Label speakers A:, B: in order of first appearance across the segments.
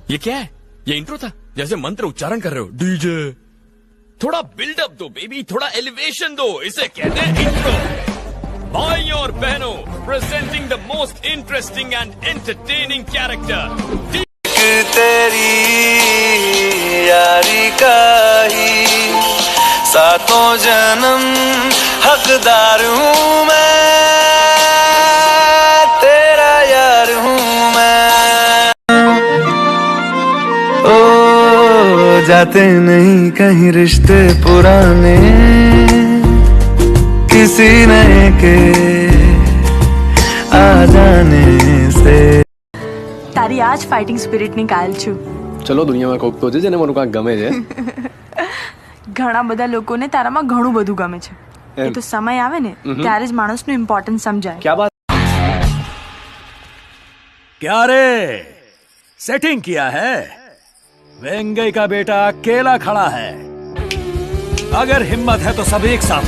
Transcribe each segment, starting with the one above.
A: ये क्या है? ये इंट्रो था? जैसे मंत्र उच्चारण कर रहे हो। डीजे थोड़ा बिल्डअप दो बेबी, थोड़ा एलिवेशन दो, इसे कहते हैं इंट्रो। भाई और बहनों, presenting the most interesting and entertaining character,
B: तेरी यारी का ही सातों जन्म हकदार हूँ मैं, तेरा यार हूँ मैं। ओ जाते नहीं कहीं रिश्ते पुराने, किसी नए के आ जाने से।
C: તારી આજ ફાઇટિંગ સ્પિરિટ ની કાયલ છું.
D: ચલો દુનિયામાં કોક તો છે જેને મને કાંઈક ગમે છે.
C: ઘણા બધા લોકોને તારામાં ઘણું બધું ગમે છે. એ તો સમય આવે ને ત્યારે જ માણસનું ઇમ્પોર્ટન્સ સમજાય.
D: क्या बात?
E: क्या रे सेटिंग किया है? वेंगई का बेटा अकेला खड़ा है. अगर हिम्मत है तो सब एक साथ.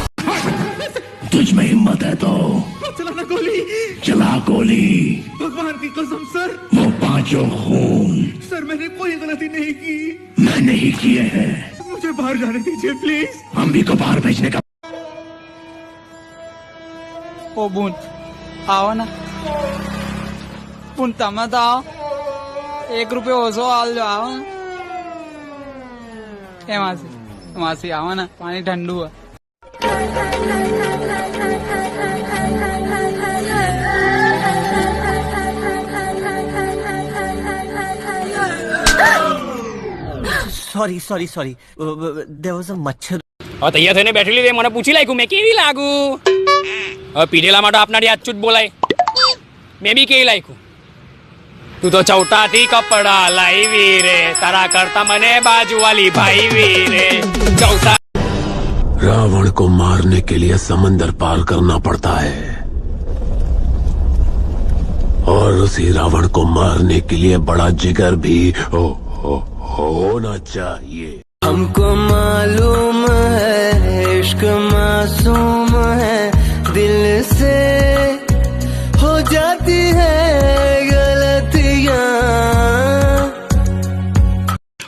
F: तुझ में हिम्मत है तो चला गोली, चला गोली. भगवान की कसम सर, वो पांचों खून सर, मैंने कोई गलती नहीं की. मैंने ही किए हैं. मुझे बाहर जाने दीजिए प्लीज. हम भी को बाहर भेजने का.
G: ओ बून आओ ना बून, તમે તો આવો. 1 રૂપિયો ઓછો આલજો. આવો એ માસી આવો ને, પાણી ઠંડુ है.
H: સોરી there was a મચ્છર.
A: હવે તૈયાર થઈને બેઠી લીધી, મને પૂછી લાગ્યું મેં કેવી લાગુ. હવે પીઢેલા માટે આપનારી આજ ચૂટ બોલાય, મેં બી કેવી લાગ્યું. તું તો ચૌટાથી કપડા લાવી રે, તારા કરતા મને બાજુ વાલી ભાઈ રે. ચૌટા
F: रावण को मारने के लिए समंदर पार करना पड़ता है, और उसी रावण को मारने के लिए बड़ा जिगर भी होना चाहिए.
B: हमको मालूम है इश्क मासूम है, दिल से हो जाती है गलतियां,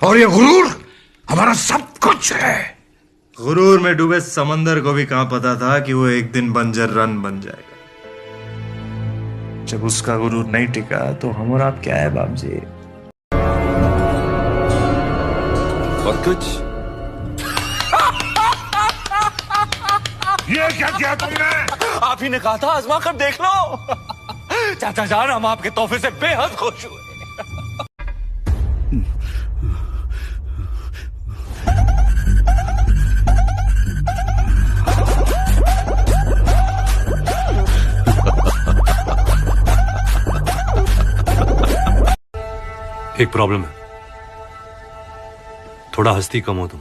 F: और ये गुरूर हमारा सब कुछ है.
I: गुरूर में डूबे समंदर को भी कहां पता था कि वो एक दिन बंजर रन बन जाएगा. जब उसका गुरूर नहीं टिका तो हम और आप क्या है बाप जी.
A: और कुछ
F: ये क्या किया तुमने?
E: आप ही ने कहा था आजमा कर देख लो. चाचा जान, हम आपके तोहफे से बेहद खुश हुए.
J: एक प्रॉब्लम है, थोड़ा हंसती कम हो तुम.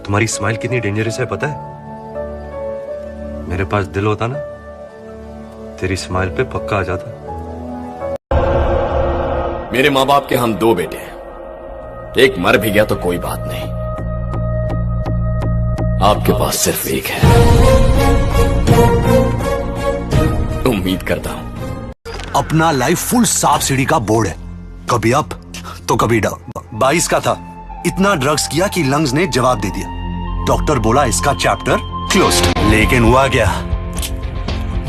J: तुम्हारी स्माइल कितनी डेंजरस है पता है? मेरे पास दिल होता ना, तेरी स्माइल पे पक्का आ जाता.
A: मेरे माँ बाप के हम 2 बेटे हैं, एक मर भी गया तो कोई बात नहीं, आपके पास सिर्फ एक है. उम्मीद करता हूं
K: अपना लाइफ फुल सांप सीढ़ी का बोर्ड है, कभी अप तो कभी डाउन. 22 का था, इतना ड्रग्स किया कि लंग्स ने जवाब दे दिया. डॉक्टर बोला इसका चैप्टर क्लोज्ड. लेकिन हुआ क्या,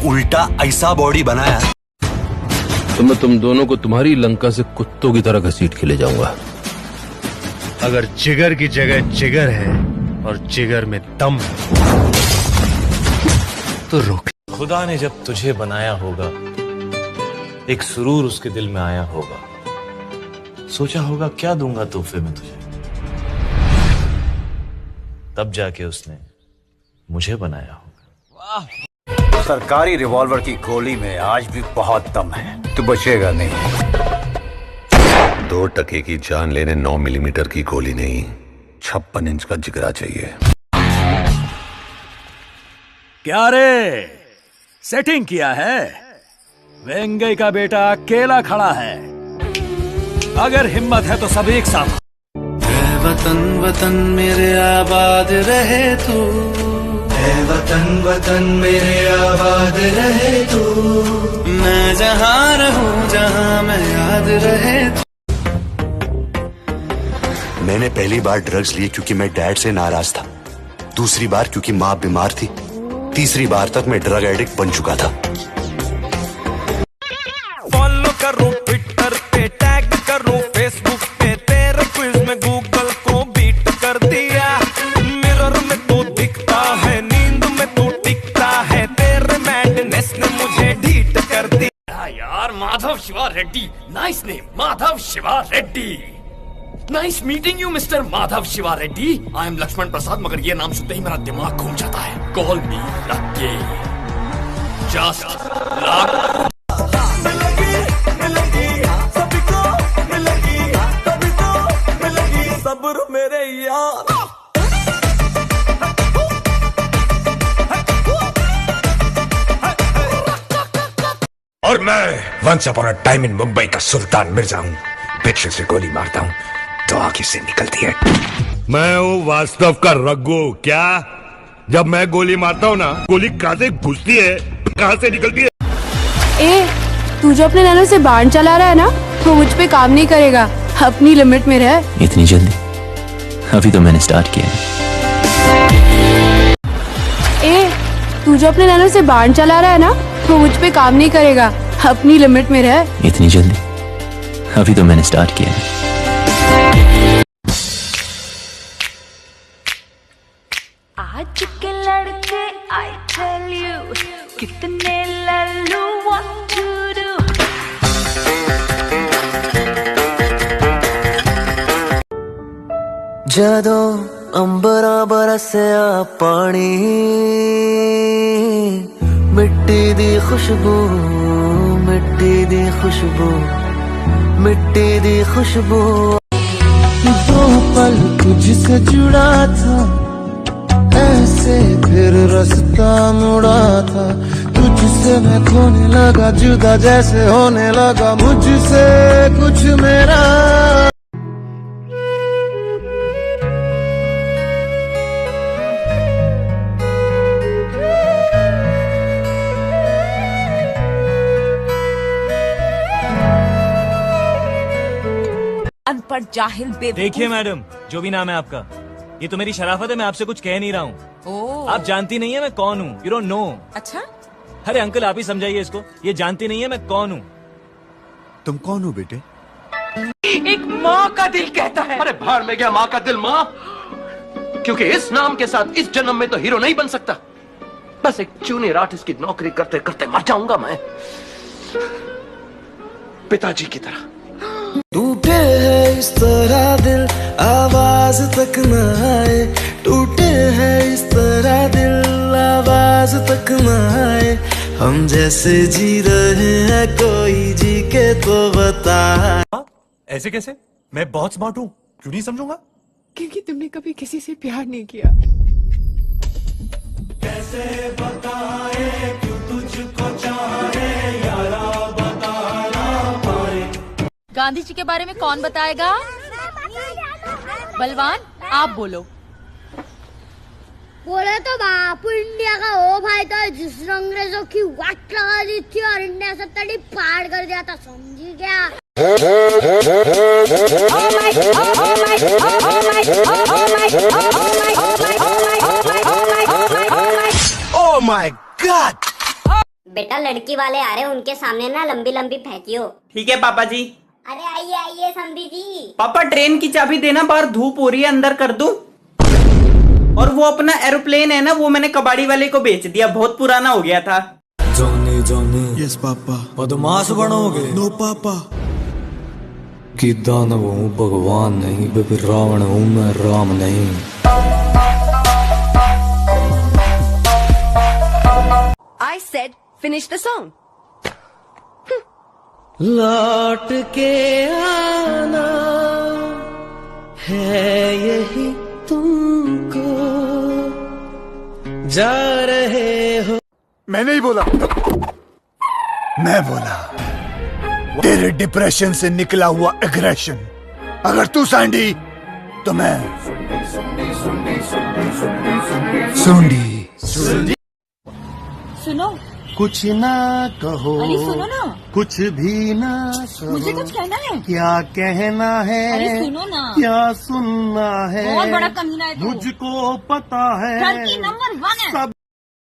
K: उल्टा ऐसा बॉडी बनाया
F: तो मैं तुम दोनों को तुम्हारी लंका से कुत्तों की तरह घसीट के ले जाऊंगा.
I: अगर जिगर की जगह जिगर है और जिगर में दम है तो रोक.
E: खुदा ने जब तुझे बनाया होगा, एक सुरूर उसके दिल में आया होगा, सोचा होगा क्या दूंगा तोहफे में तुझे, तब जाके उसने मुझे बनाया होगा.
K: सरकारी रिवॉल्वर की गोली में आज भी बहुत दम है, तू बचेगा नहीं.
F: 2 टके की जान लेने 9 मिलीमीटर की गोली नहीं, 56 इंच का जिगरा चाहिए.
E: क्या रे सेटिंग किया है? वेंगई का बेटा अकेला खड़ा है. अगर हिम्मत है तो सब एक साथ.
B: वतन वतन मेरे आबाद रहे तू, वतन वतन मेरे आबाद रहे तू, मैं जहाँ रहूं जहाँ मैं याद रहे तू.
K: मैंने पहली बार ड्रग्स लिए क्योंकि मैं डैड से नाराज था, दूसरी बार क्योंकि माँ बीमार थी, तीसरी बार तक मैं ड्रग एडिक्ट बन चुका था।
B: फॉलो करूं ट्विटर पे, टैग करूं फेसबुक पे, तेरे क्विज में गूगल को बीट कर दिया। मिरर में तो दिखता है, नींद में तो टिकता है, तेरे मैडनेस ने मुझे ढीठ कर दिया।
A: यार Madhav Shiva Reddy, nice name, Madhav Shiva Reddy. Nice meeting you mister Madhav Shiva Reddy. I am Lakshman Prasad, मगर ये नाम सुनते ही मेरा दिमाग घूम जाता है। Call me lucky, just luck.
B: सब्र मेरे यार।
E: और मैं once upon a time in Mumbai का सुल्तान मिर्जा हूँ। पीछे से गोली मारता हूँ तो आंखें से निकलती है।
I: मैं हूँ वास्तव का रघु। क्या जब मैं गोली मारता हूँ ना, गोली कहाँ से घुसती है, कहाँ से निकलती है।
L: ए, तू जो अपने नैनो से बाण चला रहा है ना, वो मुझ पे काम नहीं करेगा। अपनी लिमिट में रह।
M: इतनी जल्दी? अभी तो मैंने स्टार्ट किया है।
L: ए, तू जो अपने नैनो से बाण चला रहा है ना, वो मुझ पे काम नहीं करेगा। अपनी लिमिट में रह।
M: इतनी जल्दी? अभी तो मैंने स्टार्ट किया है।
C: आज के लड़के आई टेल यू कितने लल्लू व्हाट टू डू।
B: ਜਦੋਂ ਅੰਬਰਾਂ ਬਰਸਿਆ ਪਾਣੀ, ਮਿੱਟੀ ਦੀ ਖੁਸ਼ਬੂ, ਮਿੱਟੀ ਦੀ ਖੁਸ਼ਬੂ, मिट्टी दी खुशबू। दो पल तुझसे जुड़ा था, ऐसे फिर रास्ता मुड़ा था। तुझसे मैं खोने लगा, जुदा जैसे होने लगा मुझसे कुछ मेरा।
N: अनपढ़ जाहिल बेवकूफ।
O: देखिए मैडम, जो भी नाम है आपका, ये तो मेरी शराफत है, मैं आपसे कुछ कह नहीं रहा हूँ। आप जानती नहीं है मैं कौन हूँ। You don't know.
N: अच्छा,
O: अरे अंकल आप ही समझाइए इसको, ये जानती नहीं है मैं कौन हूँ।
K: तुम कौन हो बेटे?
N: एक माँ का दिल कहता है।
P: अरे भाड़ में गया माँ का दिल माँ, क्योंकि इस नाम के साथ इस जन्म में तो हीरो नहीं बन सकता। बस एक जूनियर आर्टिस्ट की नौकरी करते करते मर जाऊंगा मैं, पिताजी की तरह।
B: टूटे है इस तरह दिल, आवाज तक न आए। टूटे है इस तरह दिल, आवाज तक न आए। हम जैसे जी रहे हैं, कोई जी के तो बता।
E: ऐसे कैसे? मैं बहुत स्मार्ट हूँ, क्यों नहीं समझूंगा?
N: क्योंकि तुमने कभी किसी से प्यार नहीं किया।
B: कैसे बताए क्यों तुझको चाहे यारा, बता ना पाए।
Q: गांधी जी के बारे में कौन बताएगा? बलवान, आप बोलो।
R: बोले तो बापू इंडिया का वो भाई था जिसने अंग्रेजों की वाट लगा दी थी और इंडिया से तड़ी पार कर दिया था, समझी क्या?
E: Oh my God!
R: बेटा लड़की वाले आ रहे, उनके सामने ना लंबी लंबी फेंकियो।
G: ठीक है पापा जी।
R: अरे आइए आइए समधी जी।
G: पापा ट्रेन की चाबी देना, बाहर धूप हो रही है, अंदर कर दूं? और वो अपना एरोप्लेन है ना, वो मैंने कबाड़ी वाले को बेच दिया, बहुत पुराना हो गया था।
B: Johnny Johnny yes papa. बदमाश बनोगे? नो पापा। कि दानव हूँ भगवान नहीं, बेबी रावण हूँ मैं राम नहीं।
N: I said finish the song.
B: लौट के आना है यही तुमको, जा रहे हो।
E: मैं नहीं बोला, मैं बोला। तेरे डिप्रेशन से निकला हुआ एग्रेशन। अगर तू सैंडी तो मैं सूंडी।
Q: सुनो,
F: कुछ ना कहो,
N: अरे सुनो ना,
F: कुछ भी ना कहो,
N: मुझे कुछ कहना है।
F: क्या कहना है,
N: अरे सुनो ना,
F: क्या सुनना है,
N: बहुत बड़ा कमीना है तू।
F: मुझको पता है,
N: लड़की नंबर 1 है।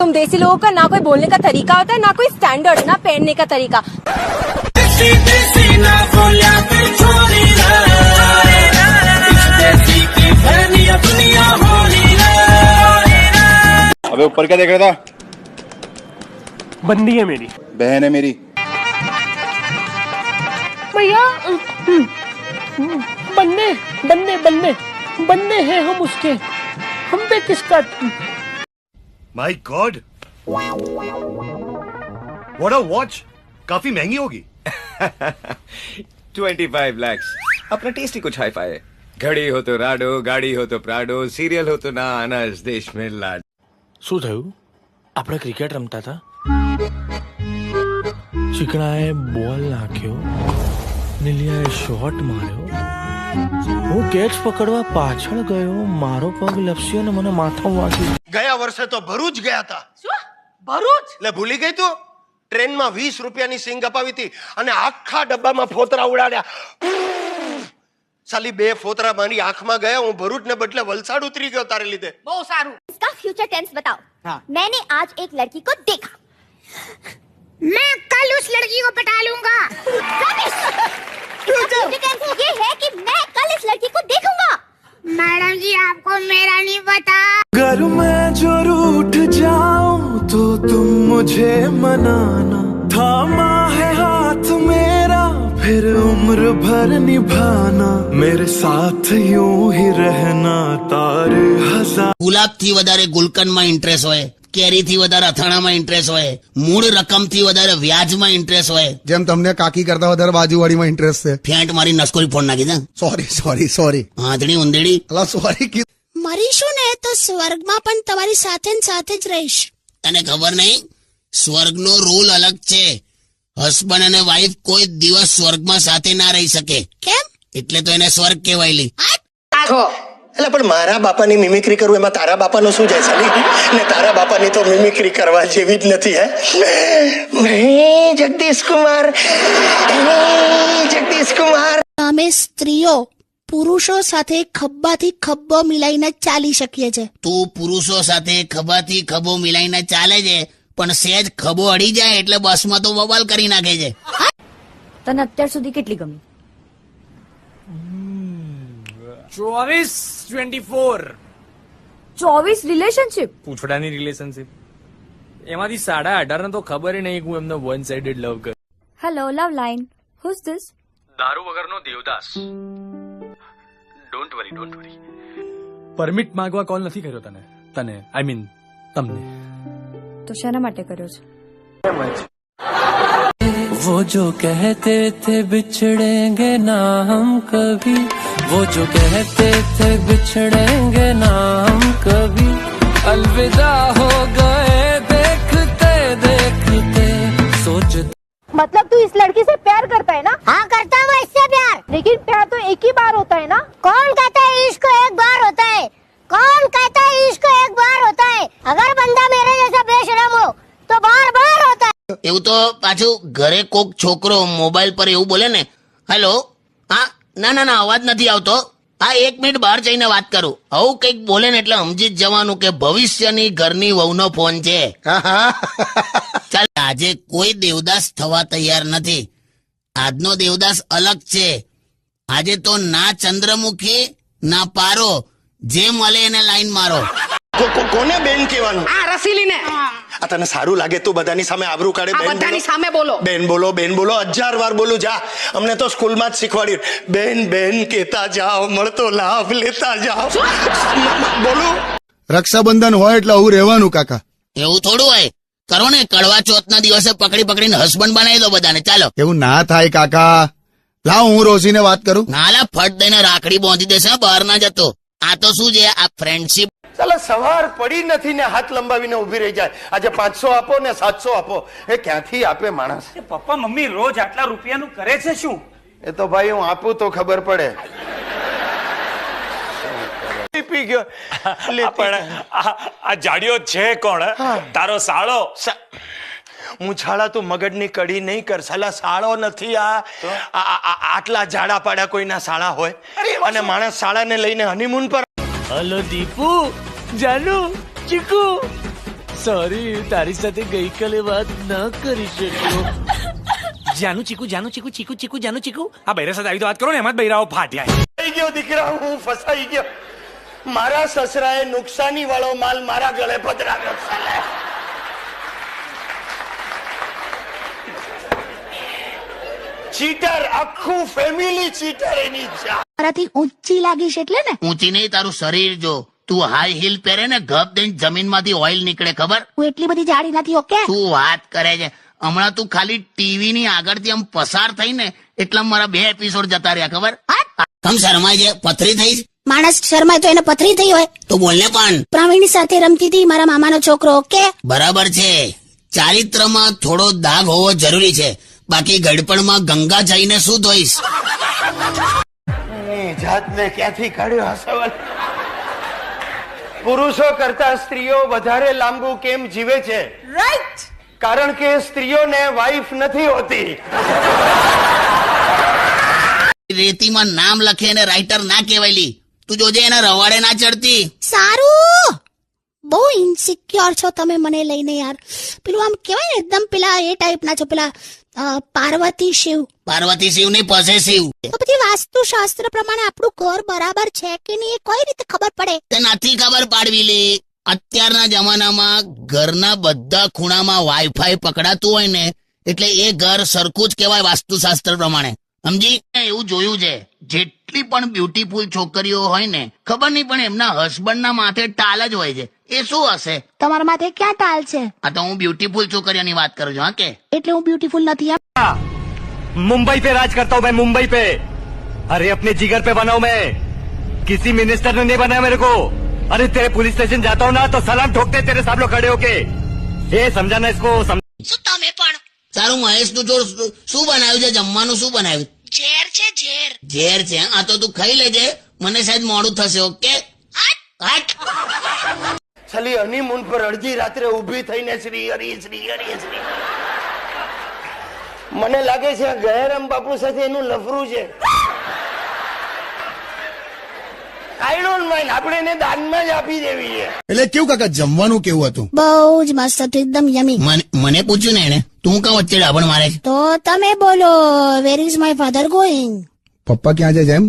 L: तुम देसी लोगों का ना कोई बोलने का तरीका होता है, ना कोई स्टैंडर्ड, ना पहनने का तरीका।
S: अबे ऊपर क्या देख रहा था?
D: बंदी है मेरी,
S: बहन है मेरी।
D: भैया बन्ने बन्ने बन्ने बन्ने हैं हम उसके, हम पे किसका?
I: My God, what a watch, काफी महंगी होगी।
T: 25 lakhs। अपना टेस्ट ही कुछ हाई फाई है। घड़ी हो तो राडो, गाड़ी हो तो प्राडो, सीरियल हो तो ना अनस देश में लाड।
U: શું થયું? આપણે ક્રિકેટ રમતા હતા, ચીકણાએ બોલ નાખ્યો, નીલિયાએ શોટ માર્યો, હું કેચ પકડવા પાછળ ગયો, મારો પગ લપસ્યો ને મને માથા વાગ્યું।
P: ગયા વર્ષે તો ભરૂચ ગયા હતા।
N: શું? ભરૂચ?
P: એટલે ભૂલી ગઈ તું? ટ્રેનમાં 20 રૂપિયાની સિંગ અપાવી હતી અને આખા ડબ્બામાં ફોતરા ઉડાડ્યા। साली 2 फोतरा मारी आंख में गया, हूँ भरूच ने बदले वलसाड उतरी गयो तारे लीधे।
N: बहुत सारू।
R: इसका फ्यूचर टेंस बताओ।
P: हाँ।
R: मैंने आज एक लड़की को देखा, मैं कल उस लड़की को पटा लूंगा। फ्यूचर टेंस ये है कि मैं कल इस लड़की को देखूंगा। मैडम जी आपको मेरा नहीं पता।
B: अगर मैं जो रूठ जाऊं तो तुम मुझे मनाना, थामा है हाथ मेरा फिर उम्र भर निभाना, मेरे साथ यूं ही रहना तारे हजार।
V: गुलाब थी वधारे गुलकंद में इंटरेस्ट होय, केरी थी वधारे અથાણા में इंटरेस्ट होय, मूળ रकम थी वधारे व्याज में इंटरेस्ट होय।
W: જેમ તમને કાકી કરતા વધારે બાજુવાળી માં ઇન્ટરેસ્ટ છે।
V: ફેંટ મારી નસકોરી ફોન નાખી દે।
W: સોરી
V: આંધળી ઉંધેડી।
W: અલા સોરી કી
X: મરીશું ને તો સ્વર્ગમાં પણ તમારી સાથે ને સાથે જ રહીશ।
V: તને ખબર નહીં, સ્વર્ગનો રૂલ અલગ છે। હસબન્ડ અને વાઈફ કોઈ દિવસ સ્વર્ગમાં સાથે ના રહી શકે।
X: કેમ?
V: એટલે તો એને સ્વર્ગ કહેવાયલી।
P: એટલે પણ મારા બાપાની મિમિક્રી કરું એમાં તારા બાપાનો શું જાય સાલી? ને તારા બાપાની તો મિમિક્રી કરવા જેવી જ નથી હે। मैं जगदीश कुमार, जगदीश कुमार।
X: અમે સ્ત્રીઓ પુરુષો સાથે ખબ્બાથી ખબ્બો મિલાઈને ચાલી શકીએ છે।
V: તું પુરુષો સાથે ખભાથી ખભો મિલાઈને ચાલે છે, પણ સેજ ખભો અડી જાય એટલે બસમાં તો બબાલ કરી નાખે છે।
Q: તને અત્યાર સુધી કેટલી ગમી?
A: 24
Q: રિલેશનશિપ?
A: પૂછડાની રિલેશનશિપ, એમાંથી 18.5 ને તો ખબર નહીં કે હું એમને વન સાઇડેડ લવ કરું।
Q: Hello love line, who is this?
A: દારૂ વગરનો દેવદાસ। Don't worry. પરમિટ માંગવા કોલ નથી કર્યો તને આઈ મીન તમને।
Q: તો શેના માટે કર્યો છે?
M: वो जो कहते थे बिछड़ेंगे ना हम कभी, वो जो कहते थे बिछड़ेंगे ना हम कभी, अलविदा हो गए देखते देखते सोचते।
L: मतलब तू इस लड़की से प्यार करता है ना?
R: हाँ करता हूँ इससे प्यार।
L: लेकिन प्यार तो एक ही बार होता है ना?
R: कौन कहता है इश्क एक बार होता है? कौन कहता है इश्क एक बार होता है? अगर बंदा मेरे जैसा बेशरम हो तो बार बार होता है।
V: એવું તો પાછું ઘરે કોક છોકરો મોબાઈલ પર એવું બોલે ને, હેલો, હા, ના અવાજ નથી આવતો, હા 1 મિનિટ બહાર જઈને વાત કરું, આવું કંઈક બોલે ને એટલે સમજી જ જવાનું કે ભવિષ્યની ઘરની વહુનો ફોન છે। ચાલ, આજે કોઈ દેવદાસ થવા તૈયાર નથી। આજનો દેવદાસ અલગ છે। આજે તો ના ચંદ્રમુખી ના પારો, જે મળે એને લાઈન મારો।
P: કોને બેન કહેવાનું?
N: આ રસીલીને।
P: આ તને સારું લાગે તું બધાની સામે આબરૂ કાઢે?
N: આ બધાની સામે બોલો।
P: બેન બોલો 1000 વાર બોલું। જા, અમને તો સ્કૂલમાં જ શીખવાડ્યું, બેન કહેતા જાઓ, મળતો લાભ લેતા જાઓ। બોલું।
W: રક્ષાબંધન હોય એટલે આવું રહેવાનું કાકા।
V: એવું થોડું હોય, કરો ને કડવા ચોથના દિવસે પકડીને હસબન્ડ બનાવી દો બધાને। ચાલો।
W: એવું ના થાય કાકા, લાવ હું રોશીને વાત કરું।
V: નાલા ફટ દઈને રાખડી બાંધી દેશે, બહાર ના જતો। આ તો શું છે, આ ફ્રેન્ડશિપ।
P: ચાલો, સવાર પડી નથી ને હાથ લંબાવીને ઊભી રહી જાય। આજે 500 આપો ને 700 આપો, એ ક્યાંથી આપે માણસ?
G: પપ્પા મમ્મી રોજ આટલા રૂપિયાનું કરે છે શું?
P: એ તો ભાઈ હું આપું તો ખબર પડે। પી ગયો
E: પણ આ જાડિયો છે કોણ? તારો સાળો?
P: હું છાળા તું મગજની કડી નહીં કર સાલા સાળો નથી આટલા જાડા પાડા કોઈના સાળા હોય અને માણસ સાળાને લઈને હનીમૂન પર
U: હલો દીપુ જાનુ ચીકુ સોરી તારી સાથે ગઈકાલે વાત ન કરી શક્યો. જાનુ ચીકુ જાનુ ચીકુ ચીકુ ચીકુ જાનુ ચીકુ આ બૈરા સાથે આવી તો વાત કરો ને, એમાં જ બૈરાઓ ફાટ્યા.
P: ફસાઈ ગયો દીકરા, હું ફસાઈ ગયો. મારા સસરાએ નુકસાની વાળો માલ મારા ગળે પધરાવ્યો. ચીટર, આખું ફેમિલી ચીટર એની જા.
X: મારાથી ઊંચી લાગીશ એટલે ને?
V: ઊંચી નહીં, તારું શરીર જો. તું હાઈ હીલ પહેરે ને ગપ દઈને જમીનમાંથી ઓઇલ નીકળે, ખબર?
X: હું એટલી બધી જાડી નથી. ઓકે
V: તું વાત કરે છે. હમણાં તું ખાલી ટીવી ની આગળથી આમ પસાર થઈ ને એટલા મારા 2 એપિસોડ જતા રહ્યા, ખબર? કમ શરમાય છે? પથરી થઈ?
X: માણસ શર્માય તો એને પથરી થઈ હોય.
V: તો બોલને પણ.
X: પ્રવીણ સાથે રમતી હતી, મારા મામાનો છોકરો. ઓકે
V: બરાબર છે. ચારિત્રમાં થોડો દાગ હોવો જરૂરી છે, બાકી ગડપણમાં ગંગા જઈને શું ધોઈશ?
P: જાતને ક્યાંથી કાઢ્યો આ સવાલ? પુરુષો કરતા સ્ત્રીઓ વધારે લાંબુ કેમ જીવે છે?
N: રાઈટ.
P: કારણ કે સ્ત્રીઓને વાઈફ નથી હોતી.
V: રેતીમાં નામ લખે એને રાઇટર ના કહેવાયલી. તું જોજે એના રવાડે ના ચડતી.
X: સારું, બહુ ઇન્સિક્યોર છો તમે મને લઈને યાર. પેલું આમ કેવાય ને એકદમ પેલા એ ટાઈપના છો, પેલા પાર્વતી શિવ.
V: પાર્વતી શિવ નહીં, પોસેસિવ.
X: તો પછી વાસ્તુશાસ્ત્ર પ્રમાણે આપણું ઘર બરાબર છે કે નહીં એ કઈ રીતે ખબર પડે?
V: તે નથી ખબર પાડવી લે. અત્યારના જમાનામાં ઘરના બધા ખૂણામાં વાઈફાઈ પકડાતું હોય ને એટલે એ ઘર સરખું જ કહેવાય વાસ્તુશાસ્ત્ર પ્રમાણે, સમજી? એવું જોયું છે, જેટલી પણ બ્યુટીફુલ છોકરીઓ હોય ને, ખબર નહીં પણ એમના હસબન્ડના માથે ટાલ જ હોય છે. એ શું હશે?
X: તમારા માથે ક્યાં ટાલ છે?
V: આ તો હું બ્યુટીફુલ છોકરીઓની વાત કરું છું. હા કે
X: એટલે હું બ્યુટીફુલ નથી?
E: मुंबई पे राज करता हूँ मैं, मुंबई पे. अरे अपने जिगर पे बना हूँ मैं, किसी मिनिस्टर ने नहीं बनाया मेरे को. अरे तेरे पुलिस स्टेशन जाता हूँ ना तो सलाम ठोकते तेरे सब लोग खड़े होके. ये समझाना इसको.
V: તમે પણ સારું મહેશ નું જોડ શું બનાવ્યું છે? જમવાનું શું બનાવ્યું?
X: ઝેર છે. ઝેર
V: ઝેર છે? આ તો તું ખાઈ લેજે, મને શાયદ મોડું થશે. ઓકે
P: છલી હનીમૂન પર અડધી રાત્રે ઊભી થઈને શ્રી હરી શ્રી હરી શ્રી. મને લાગે છે ગયારામ બાપુ સાથે એનું લફરું છે. આઈ ડોન્ટ માઇન્ડ, આપણે એને દાનમાં જ આપી દેવી છે.
W: એટલે કેવું કાકા, જમવાનું કેવું હતું?
X: બહુ જ મસ્ત હતું, એકદમ યમી.
V: મને પૂછ્યું ને એને, તું કાં વચ્ચે ડાબણ મારે છે?
X: તો તમે બોલો, where is my father going?
W: પપ્પા ક્યાં જાય છે એમ?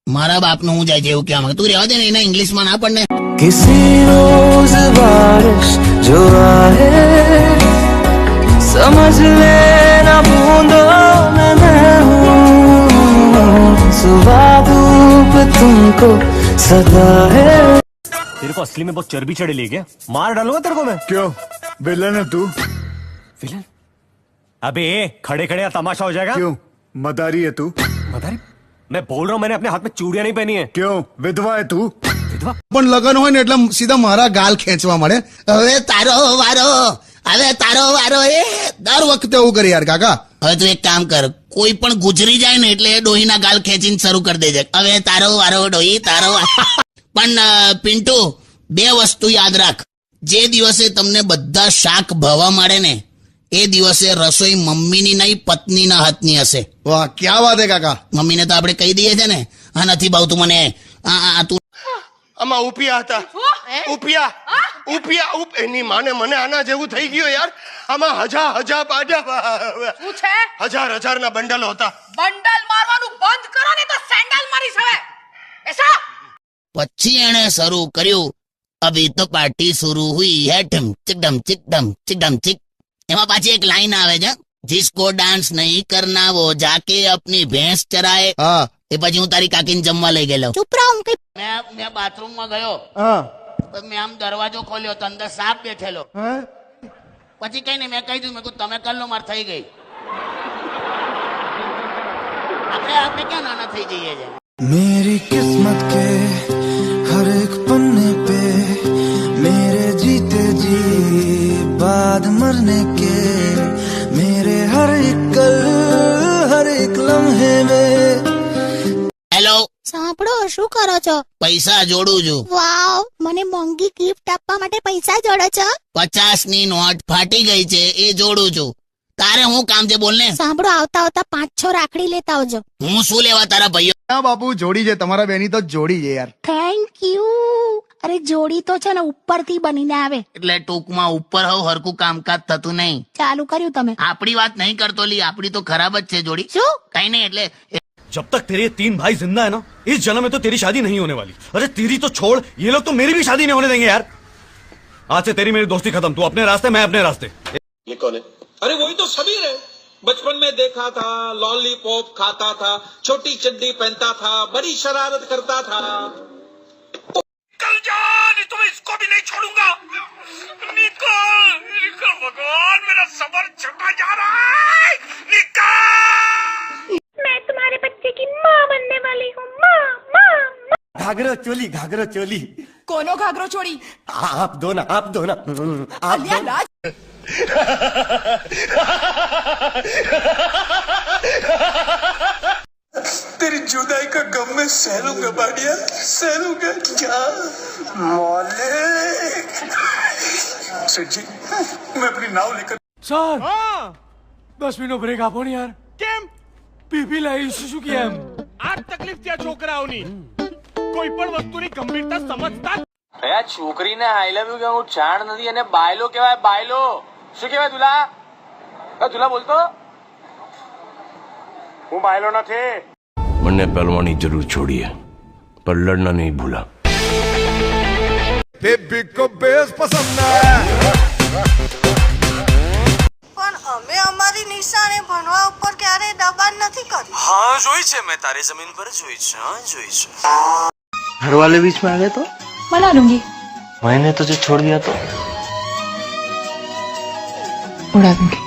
V: મારા બાપનું હું જાય છે એવું કહેવા માંગે. તું રહેવા દે ને, એના ઇંગ્લિશમાં ના પડને.
B: किसी रोज बारिश जो आए समझ लेना बूंदों में मैं हूँ, सुबह धूप तुमको सदा है.
U: तेरे को असली में बहुत चर्बी चढ़ेली क्या? मार डालूंगा तेरे को मैं.
S: क्यों? विलन है तू?
U: विलन? अबे खड़े खड़े तमाशा हो जाएगा.
S: क्यों? मदारी है तू?
U: मदारी? मैं बोल रहा हूँ, मैंने अपने हाथ में चूड़ियां नहीं पहनी है.
S: क्यों? विधवा है तू?
W: પણ લગન હોય ને એટલે સીધા મારા ગાલ ખેંચવા મળે.
V: હવે તારો વારો, હવે તારો વારો. એ
W: દર વખતે એવું કરે યાર કાકા.
V: હવે તું એક કામ કર, કોઈ પણ ગુજરી જાય ને એટલે ડોહીના ગાલ ખેંચીને શરૂ કરી દેજે. હવે તારો વારો ડોહી, તારો પણ પિન્ટુ, 2 વસ્તુ યાદ રાખ. જે દિવસે તમને બધા શાક ભાવવા મળે ને એ દિવસે રસોઈ મમ્મીની નહીં પત્નીના હાથની હશે.
W: વાહ, ક્યાં વાત હે કાકા.
V: મમ્મીને તો આપણે કહી દઈએ છે ને, હા નથી ભાવતું મને, તું
P: આમાં ઉપિયા હતા. ઉપિયા એની માને મને આના જેવું થઈ ગયું યાર. આમાં હજાર ના બંડલો હતા.
N: બંડલ મારવાનું બંધ કરો ને તો સેન્ડલ મારીશ હવે. એસા
V: પછી એણે શરૂ કર્યું, અભી તો પાર્ટી શરૂ હુઈ હે, ઢમ ચિકડમ ચિકડમ ચિકડમ ચિક. એમાં પાછી એક લાઈન આવે છે, जिसको डांस नहीं करना वो जाके अपनी भैंस चराए. એ પછી હું તારી કાકીને જમવા લઈ ગયેલો.
X: ચૂપ રહો.
V: મેં બાથરૂમમાં ગયો, મેં આમ દરવાજો ખોલ્યો તો અંદર સાપ બેઠેલો. પછી કઈ નહીં, મેં કહી દીધું, મેં કીધું તમે કર લો, માર થઈ ગઈ. આપણે ક્યાં નાના થઈ જઈએ છે.
B: मेरी किस्मत के हर एक पन्ने पे मेरे जीते जी बाद मरने के मेरे हर एक कल हर एक लम्हे में.
V: હેલો,
X: સાંભળો, શું કરો છો?
V: પૈસા જોડું છું.
X: વાવ, મને મોંઘી ગિફ્ટ આપવા માટે પૈસા જોડો છો?
V: 50 ની નોટ ફાટી ગઈ છે એ જોડું છું. તારે હું કામ છે બોલ ને.
X: સાંભળો, આવતા આવતા 5-6 રાખડી લેતા આવજો.
V: હું શું લેવા તારા ભાઈઓ?
W: ના બાપુ, જોડી છે તમારા બેની તો જોડી છે યાર.
X: Thank you. અરે જોડી તો છે ને ઉપરથી બનીને આવે.
V: એટલે ટૂંકમાં ઉપર હોવ હરખું કામકાજ થતું નહીં.
X: ચાલુ કર્યું તમે?
V: આપણી વાત નહીં કરતો લી, આપણી તો ખરાબ જ છે જોડી.
X: શું?
V: કઈ નહીં એટલે
E: जब तक तेरे 3 भाई जिंदा है ना, इस जन्म में तो तेरी शादी नहीं होने वाली. अरे तेरी तो छोड़, ये लोग तो मेरी भी शादी नहीं होने देंगे यार. आज से तेरी मेरी दोस्ती खत्म. तू अपने रास्ते, मैं अपने रास्ते.
C: ये कौन है? अरे वही तो सबीर है. बचपन में देखा था, लॉलीपॉप खाता था, छोटी चड्डी पहनता था, बड़ी शरारत करता था. निकल जा, नहीं तो मैं इसको भी नहीं छोड़ूंगा. निकल, निकल भगवान, मेरा सबर चढ़ा जा रहा है. निकल.
R: मैं तुम्हारे बच्चे की माँ बनने वाली हूँ. माँ माँ माँ.
E: घाघरो चोली, घाघरो चोली.
N: कोनो घाघरो छोड़ी.
E: आप दो ना, आप दो ना. आप दो ना.
C: तेरी जुदाई का गम में सह लूंगा बाडिया, सह लूंगा. क्या मौलिक. सेठ जी, मैं अपनी नाव लेकर.
U: સર 10 મિનિટનો બ્રેક આપો ને યાર. કેમ? પીપી લાવી શું કે એમ? આ તકલીફ છે છોકરાઓની. કોઈ પણ વસ્તુની ગંભીરતા સમજતા.
H: અરે છોકરીને આઈ લવ યુ કે હું જાણ નથી અને બાયલો કહેવાય. બાયલો શું કહેવાય તુલા? તુલા બોલતો.
E: હું બાયલો નથી.
I: मैंने पहलवानी जरूर छोड़ी है पर लड़ना नहीं भूला.
S: बेबी को बेस पसंद है.
N: પણ અમે અમારી નિશાળે ભણવા ઉપર ક્યારે દબાણ નથી કર્યું.
E: हाँ જોઈ છે મેં તારી જમીન પર જોઈ છે. हाँ જોઈ છે.
B: घर वाले बीच में आ गए तो
Q: मना लूंगी.
B: मैंने तुझे छोड़ दिया तो
Q: उड़ा दूंगी.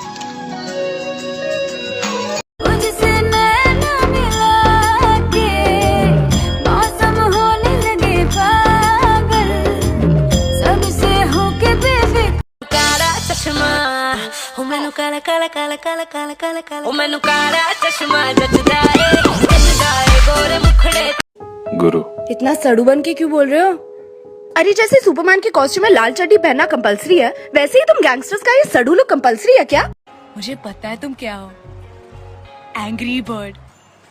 L: काला काला काला काला काला काला काला ओ मैनू काला चश्मा जचदा है गोरे मुखड़े. गुरु, इतना सड़ू बन के क्यों बोल रहे हो? अरे जैसे सुपरमैन के कॉस्ट्यूम में लाल चड्डी पहनना कंपलसरी है, वैसे ही तुम गैंगस्टर्स का ये सड़ू लुक कंपलसरी है क्या?
Q: मुझे पता है तुम क्या हो. Angry bird.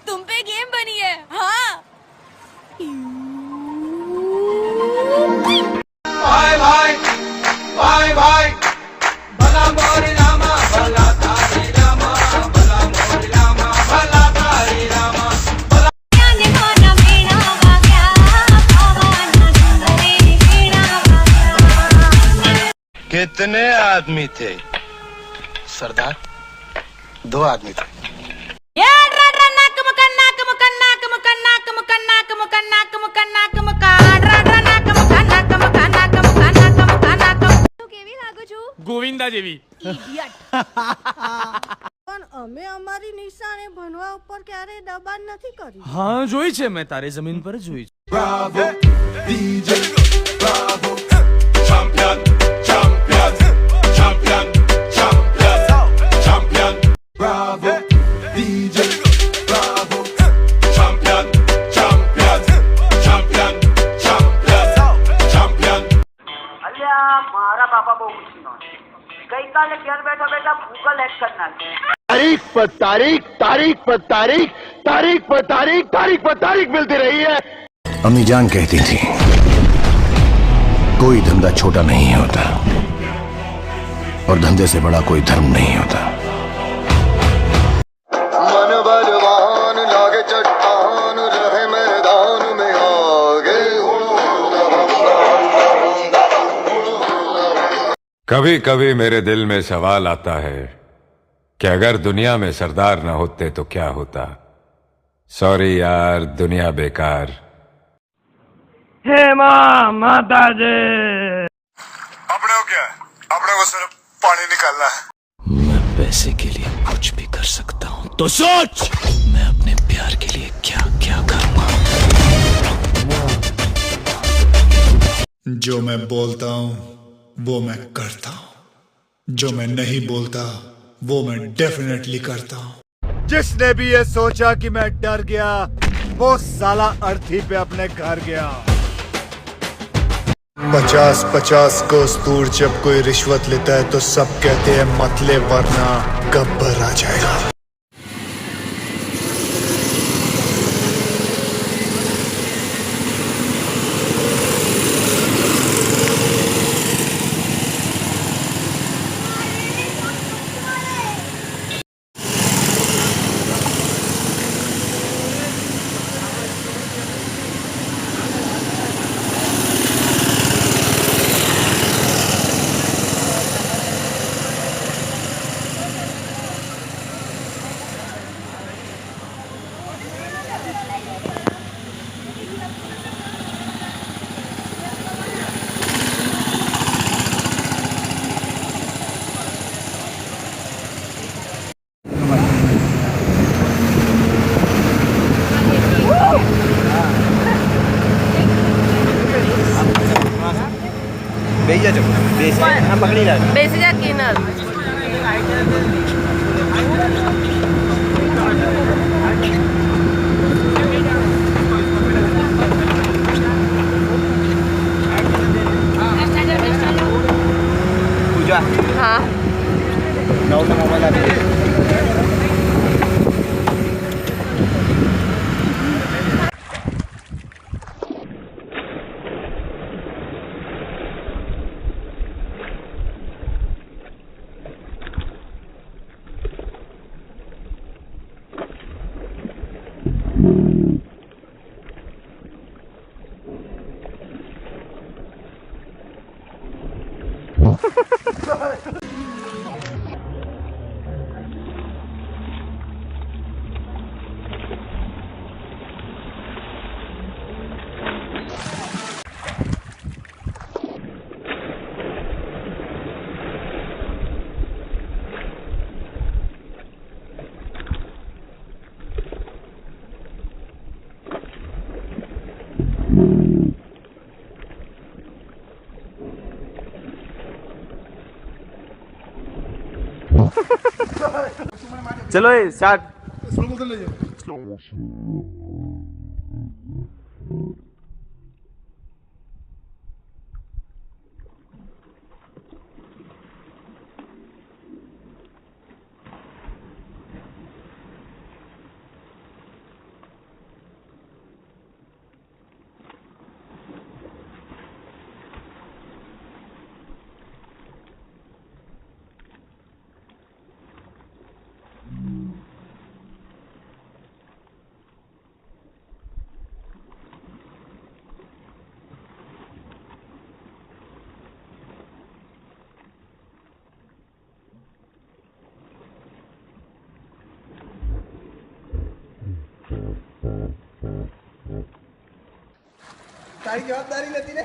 Q: तुम पे गेम बनी है. हाँ.
C: भाई भाई भाई भाई भला मोरी रामा, भला तारी रामा, भला मोरी रामा, भला तारी रामा.
B: कितने आदमी थे सरदार? 2 आदमी थे.
U: ગોવિંદા જેવી.
N: પણ અમે અમારી નિશાળે ભણવા ઉપર ક્યારે દબાણ નથી કર્યું.
U: હા જોઈ છે મેં તારી જમીન પર જોઈ છે.
C: Bravo, DJ, bravo, champion, champion, champion, champion, champion. Bravo, DJ, bravo, champion, champion, champion, champion, champion.
N: અલ્યા મારા બાપા બહુ ગુસ્સો. ગઈકાલે ઘેર બેઠા બેઠા ગૂગલ હેક કરી નાખી.
S: तारीख पर तारीख, तारीख पर तारीख, तारीख पर तारीख, तारीख पर तारीख मिलती रही है.
I: अम्मी जान कहती थी कोई धंधा छोटा नहीं होता और धंधे से बड़ा कोई धर्म नहीं होता.
B: मन बलवान लागे चट्टान रहे मैदान में आगे.
T: कभी कभी मेरे दिल में सवाल आता है कि अगर दुनिया में सरदार न होते तो क्या होता. सॉरी यार, दुनिया बेकार.
S: हे माँ माता जी.
I: अपने को क्या है? अपने को सिर्फ पानी निकालना है.
M: मैं पैसे के लिए कुछ भी कर सकता हूँ. तो सोच मैं अपने प्यार के लिए क्या क्या करूँगा.
S: जो मैं बोलता हूँ वो मैं करता हूँ. जो मैं नहीं बोलता वो मैं डेफिनेटली करता हूँ. जिसने भी ये सोचा कि मैं डर गया
W: वो साला अर्थी पे अपने घर गया। 50-50 कोस दूर जब कोई रिश्वत लेता है तो सब कहते हैं मत ले वरना गब्बर आ जाएगा।
L: बेसिजा किनर
G: पूजा
L: हाँ
G: चलो स्टार्ट।
W: તારી જવાબદારી નથી ને।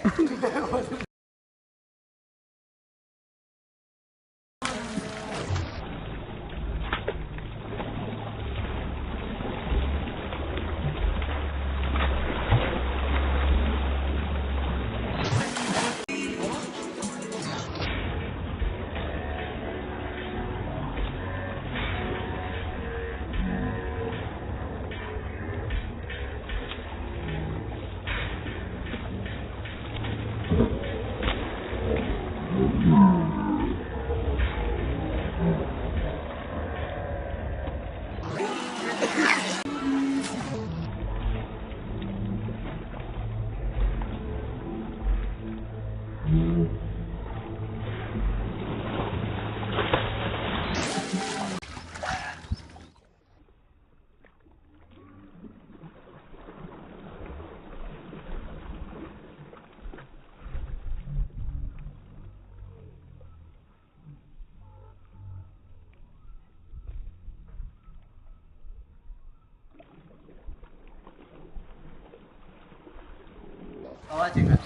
G: आवाज है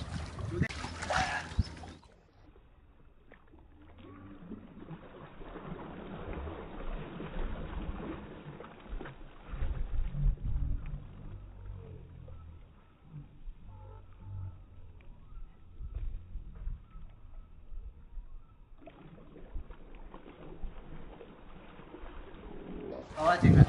G: आवाज है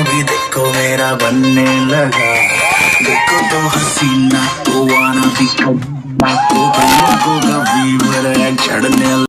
B: भी देखो मेरा बनने लगा, देखो तो हसीना तो आना भी तो लोगों का फीवर चढ़ने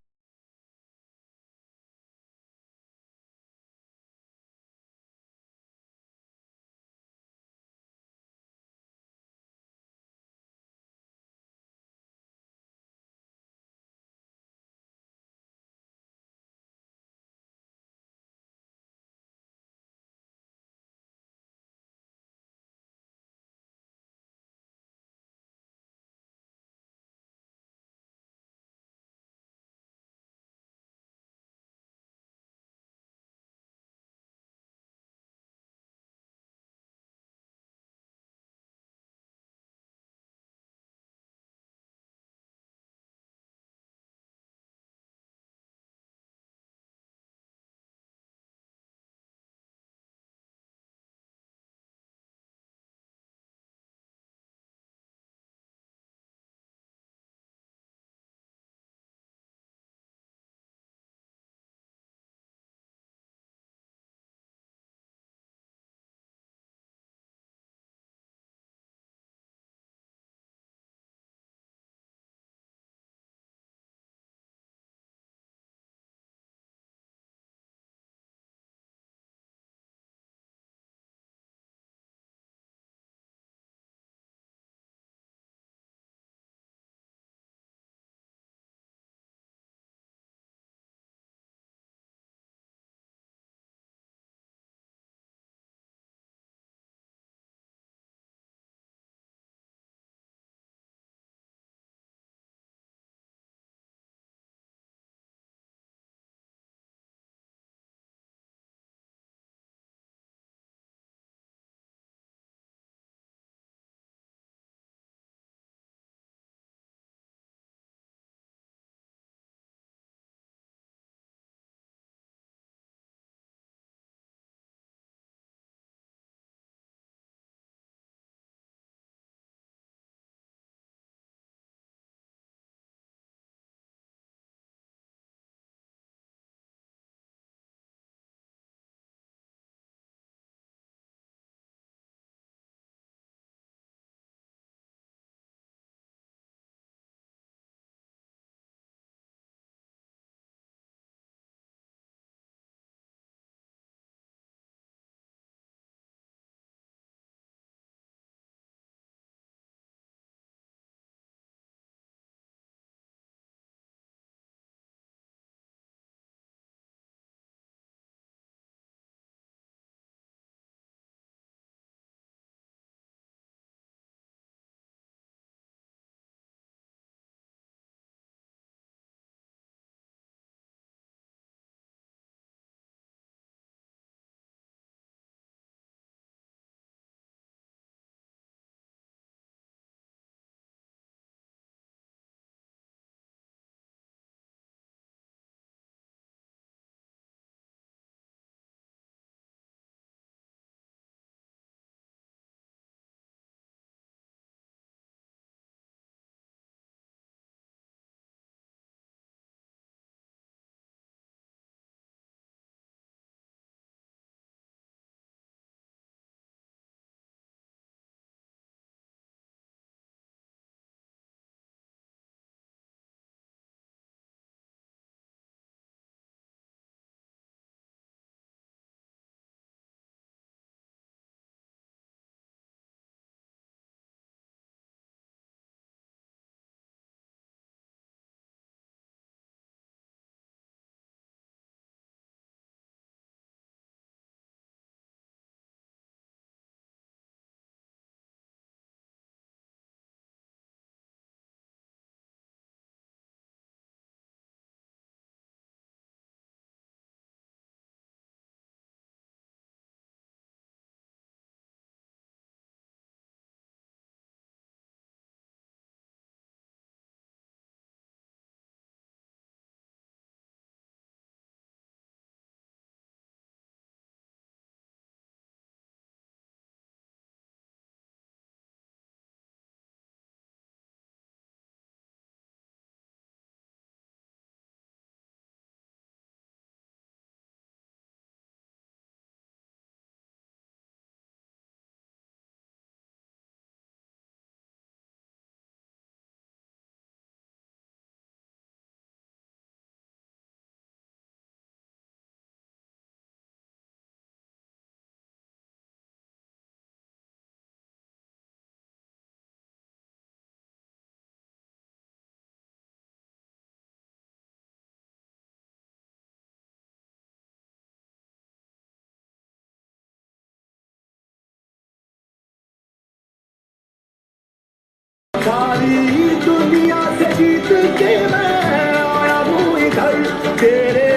B: सारी दुनिया से जीत के मैं आया हूँ इधर, तेरे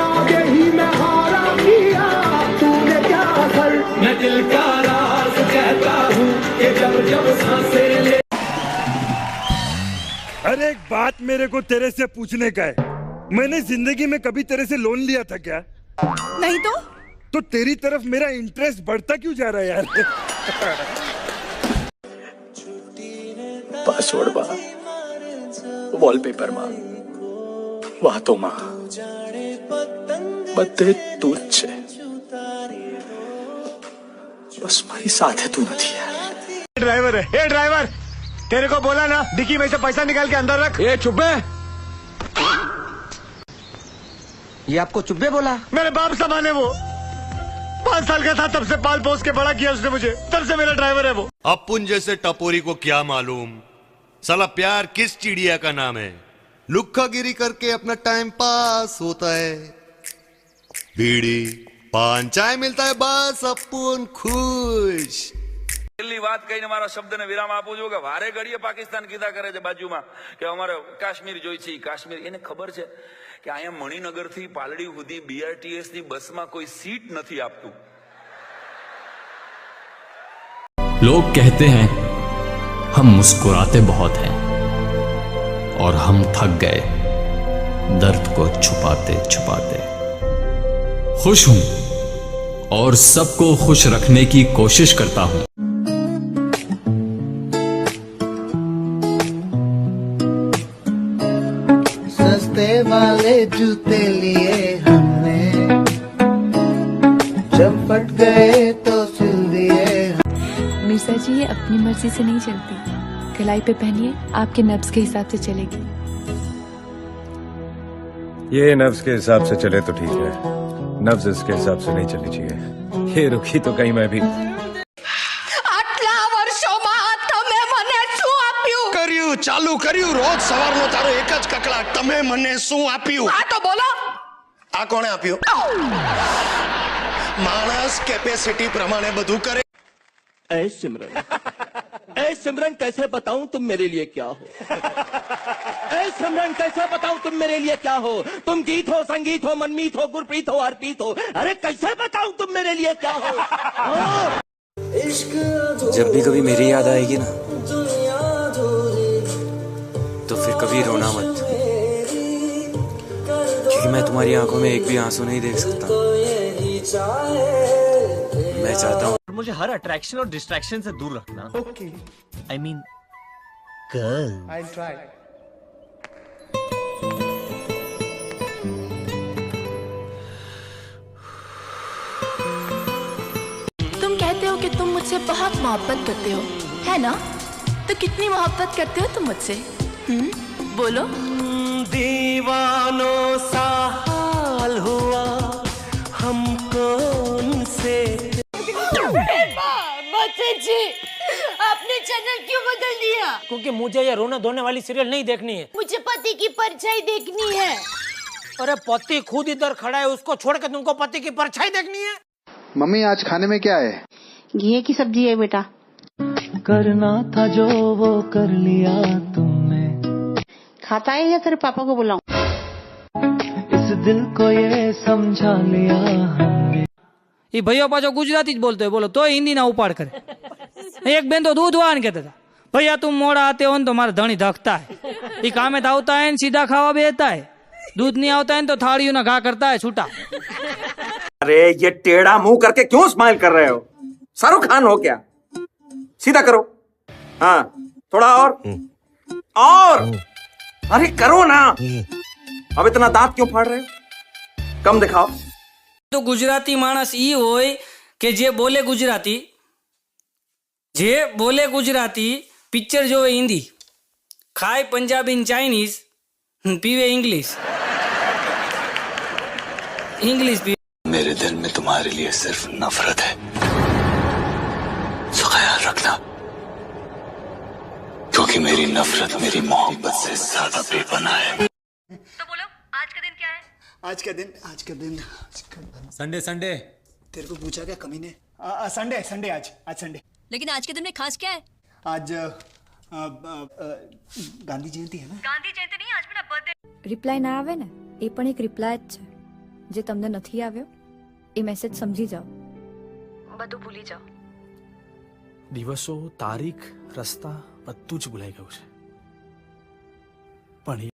B: आगे ही मैं हारा किया, तूने क्या कर। मैं दिल का राज कहता हूँ कि जब जब सांसें ले।
I: अरे एक बात मेरे को तेरे से पूछने का है, मैंने जिंदगी में कभी तेरे से लोन लिया था क्या?
Q: नहीं तो
I: तेरी तरफ मेरा इंटरेस्ट बढ़ता क्यों जा रहा है यार?
M: पासवर्ड माँ, वॉलपेपर माँ, वातो माँ, बदे तूच छे, बस मारी साथ है तू नहीं यार।
E: ड्राइवर है, ए ड्राइवर, तेरे को बोला ना डिक्की में से पैसा निकाल के अंदर रख।
M: ये चुप्पे, ये आपको चुप्पे बोला?
E: मेरे बाप समान है वो, 5 साल का था तब से पाल पोस के बड़ा किया उसने मुझे, तब से मेरा ड्राइवर है वो।
I: अपुन जैसे टपोरी को क्या मालूम साला प्यार किस चिड़िया का नाम है। लुक्कागिरी करके अपना टाइम पास होता है, बीड़ी पान चाय मिलता है, बस अपुन खुश।
C: છેલ્લી વાત કહીને મારા શબ્દને વિરામ આપું છું કે વારે ઘડીએ પાકિસ્તાન કીધા કરે છે બાજુમાં કે અમારે કાશ્મીર જોઈ છે કાશ્મીર. એને ખબર છે કે અહીંયા મણિનગરથી પાલડી સુધી BRTS ની બસમાં કોઈ સીટ નથી આપતું.
M: लोग कहते हैं हम मुस्कुराते बहुत हैं और हम थक गए दर्द को छुपाते छुपाते। खुश हूं और सबको खुश रखने की कोशिश करता हूं।
B: सस्ते वाले जूते लिए हमने, जब फट गए तो सिल दिए।
Q: मिर्जा जी, ये अपनी मर्जी से नहीं चलती, कलाई पे पहनिए, आपके नब्ज के हिसाब से चलेगी।
T: ये नफ्स के हिसाब से चले तो ठीक है, नफ्स इसके हिसाब से नहीं चलनी चाहिए। ये रुकी तो कहीं मैं भी।
L: આટલા વર્ષોમાં તમે મને શું આપ્યું?
P: કર્યું ચાલુ કર્યું, રોજ સવારનો તારો એક જ કકળાટ, તમે મને શું આપ્યું?
L: આ તો બોલો.
P: આ કોણે આપ્યું? માણસ કેપેસિટી પ્રમાણે બધું કરે।
U: ऐ सिमरन कैसे बताऊं तुम मेरे लिए क्या हो? ऐ सिमरन कैसे बताऊं तुम मेरे लिए क्या हो? तुम गीत हो, संगीत हो, मनमीत हो, गुरप्रीत हो, अर्पित हो, अरे कैसे बताऊं तुम मेरे लिए क्या हो?
M: जब भी कभी मेरी याद आएगी ना तो फिर कभी रोना मत, क्योंकि मैं तुम्हारी आंखों में एक भी आंसू नहीं देख सकता। मैं चाहता हूँ
U: मुझे हर अट्रैक्शन और डिस्ट्रैक्शन से दूर रखना। Okay, I mean girl.
B: I try.
Q: तुम कहते हो कि तुम मुझसे बहुत मोहब्बत करते हो, है ना? तो कितनी मोहब्बत करते हो तुम मुझसे? बोलो।
B: दीवानों सा हाल हुआ हमको उनसे।
D: जी, आपने चैनल क्यों बदल दिया? क्योंकि मुझे ये रोने धोने वाली सीरियल नहीं देखनी है, मुझे पति की परछाई देखनी है। अरे पति खुद इधर खड़ा है, उसको छोड़ के तुमको पति की परछाई देखनी है?
W: मम्मी आज खाने में क्या है?
N: घी की सब्जी है बेटा।
B: करना था जो वो कर लिया तुमने,
N: खाता है या तेरे पापा को बुलाऊं?
B: इस दिल को ये समझा लिया हमने।
D: ये भैया पाछो गुजराती ज बोलते बोलो तो हिंदी ना उपाड़ करे। एक बेन तो दूध वान कहता था, भैया तुम मोड़ा आते हो तो मारा धनी धकता है। ये कामे तो आवता है सीधा खावा बेहता है, दूध नहीं आवता है तो थालियों ना घा करता है छूटा।
F: अरे ये टेढ़ा मुंह करके क्यों स्माइल कर रहे हो? शाहरुख खान हो क्या? सीधा करो, हाँ थोड़ा और अरे करो ना। अब इतना दांत क्यों फाड़ रहे हो? कम दिखाओ।
D: तो गुजराती मानस ई होय के जे बोले गुजराती पिक्चर जोवे हिंदी, खाए पंजाबी चाइनीज, पीवे इंग्लिश पीवे।
M: मेरे दिल में तुम्हारे लिए सिर्फ नफरत है, तो ख्याल रखना, क्योंकि मेरी नफरत मेरी मोहब्बत से ज्यादा बेपनाह है।
L: तो बोलो आज का दिन क्या है?
W: आज का दिन
M: संडे
W: तेरे को पूछा क्या कमीने? संडे आज संडे।
L: लेकिन आज के दिन में खास क्या है?
W: आज
A: ગાંધી જયંતિ હે ને
J: ગાંધી જયંતિ નહીં આજ મેરા બર્થડે
K: રિપ્લાય ના આવે ને એ પણ એક રિપ્લાય જ છે. જે તમને નથી આવ્યો એ મેસેજ સમજી જાઓ, બધું ભૂલી જાઓ.
A: દિવસો, તારીખ, રસ્તા બધું જ ભૂલાઈ ગયું છે. પણ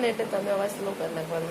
J: એટલે તમે અવાજ સ્લો કરી નાખવાનો.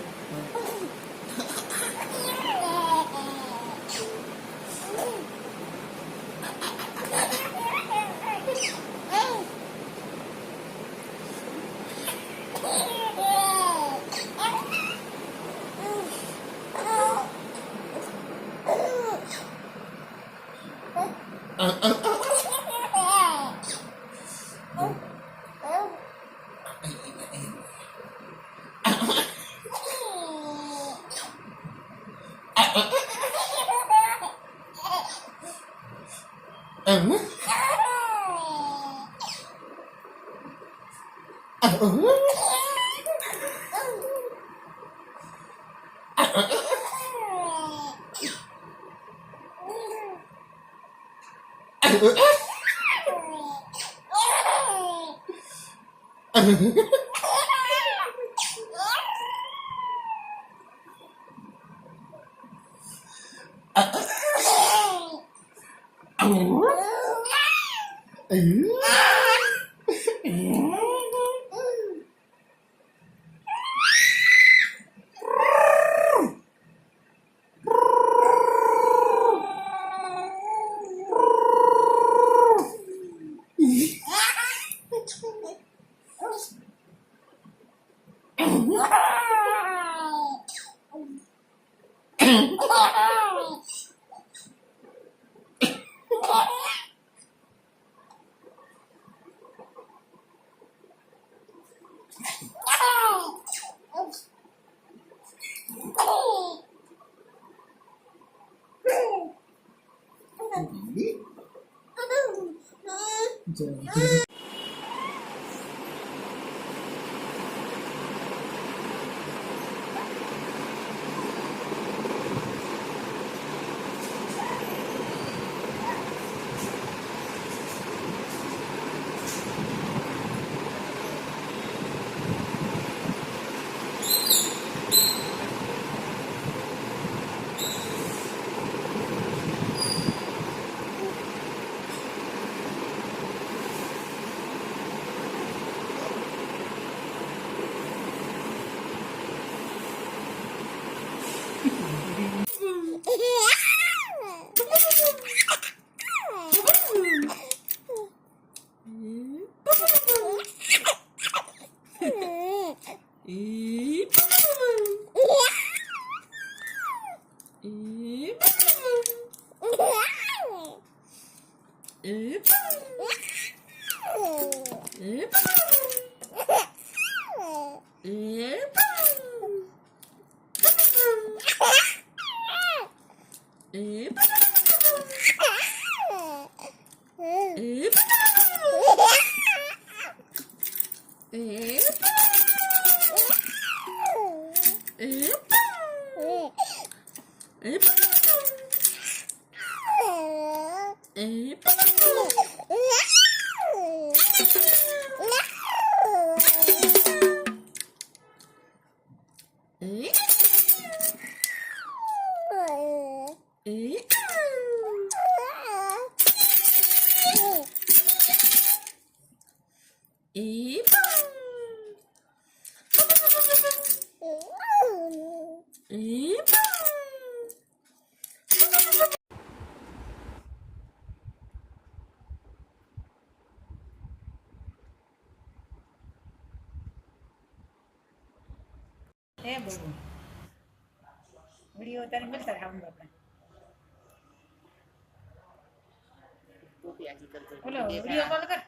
O: એ બોલો વિડીયો તારે મળતા રહે આપણે બોલો વિડીયો કોલ કર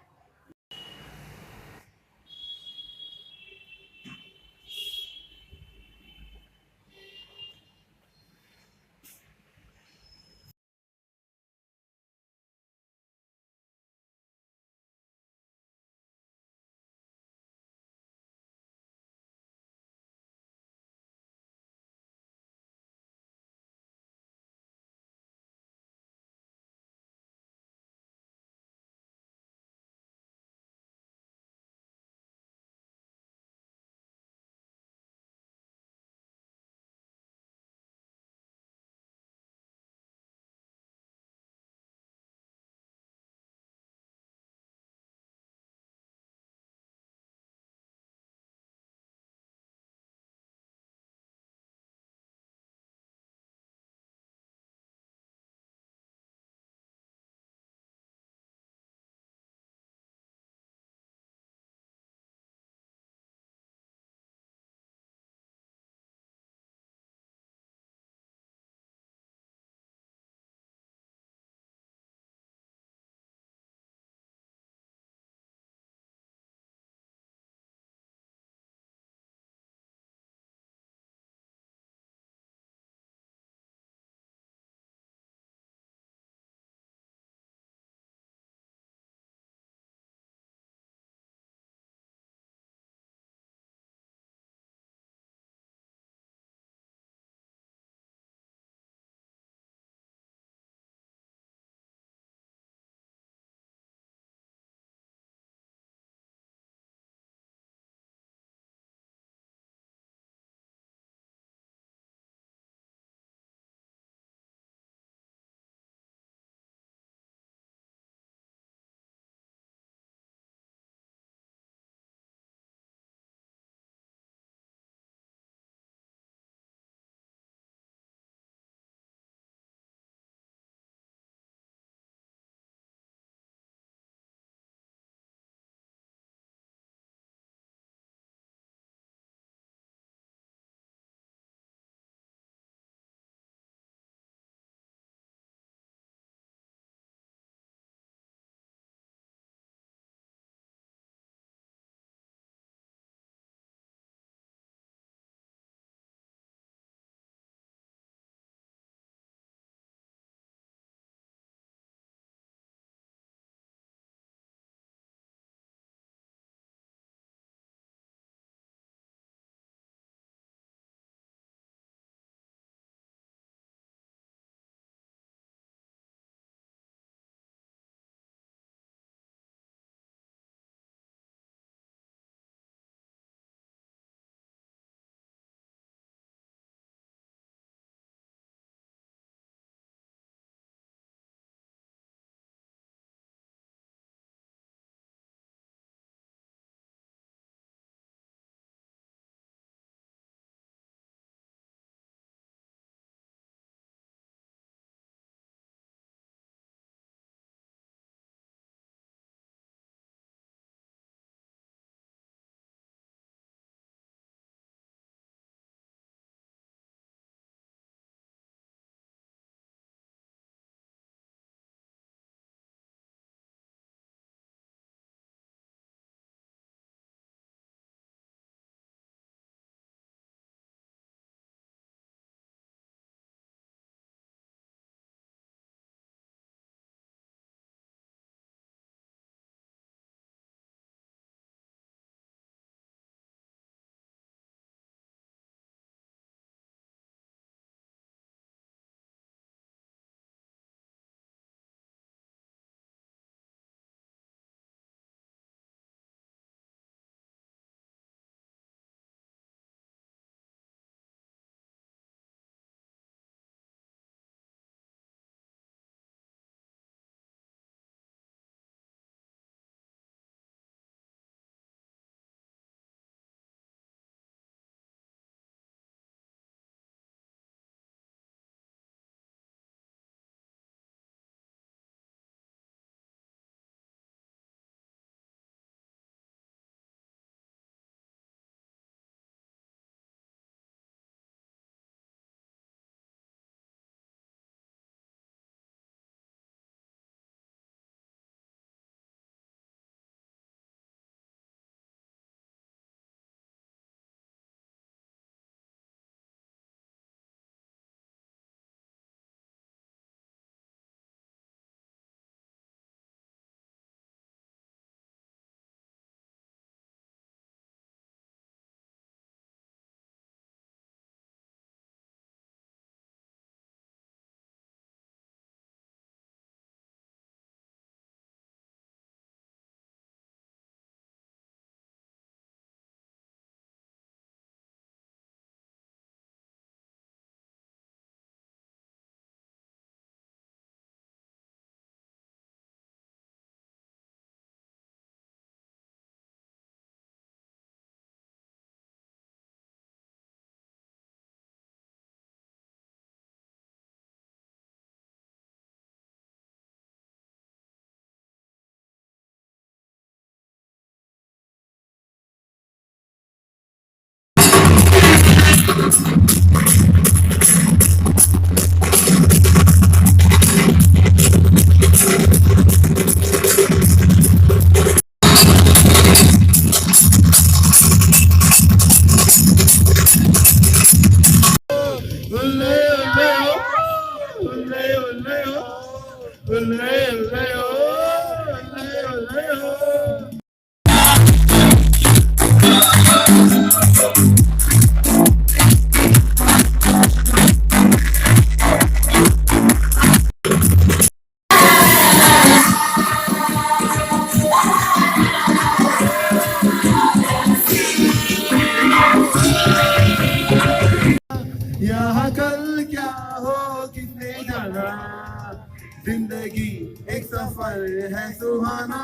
B: जिंदगी एक सफर है सुहाना,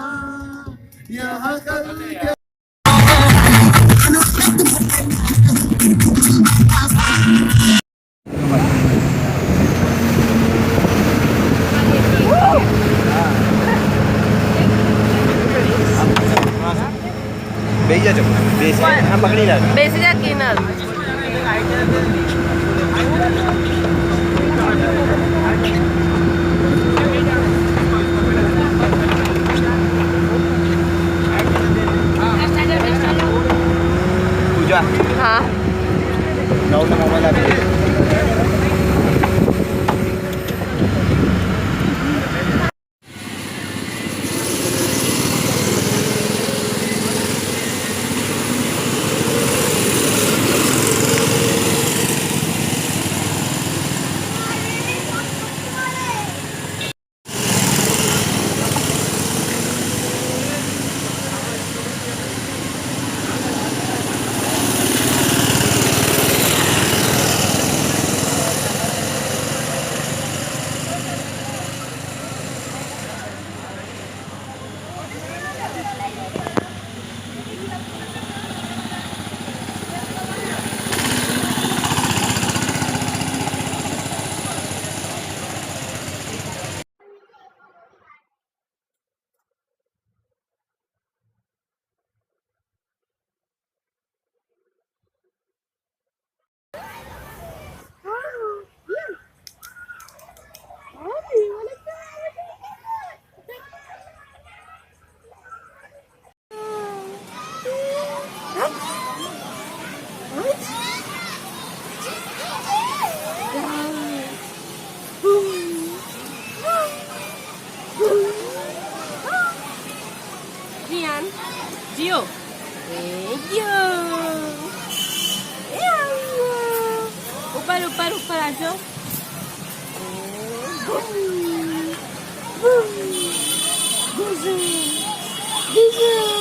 B: यहाँ कल क्या
J: बेसी जा किनर
F: पूजा
J: हाँ
F: जाओ ना मोबाइल आ
J: Gian Gio Gio Упар Аджо Гузы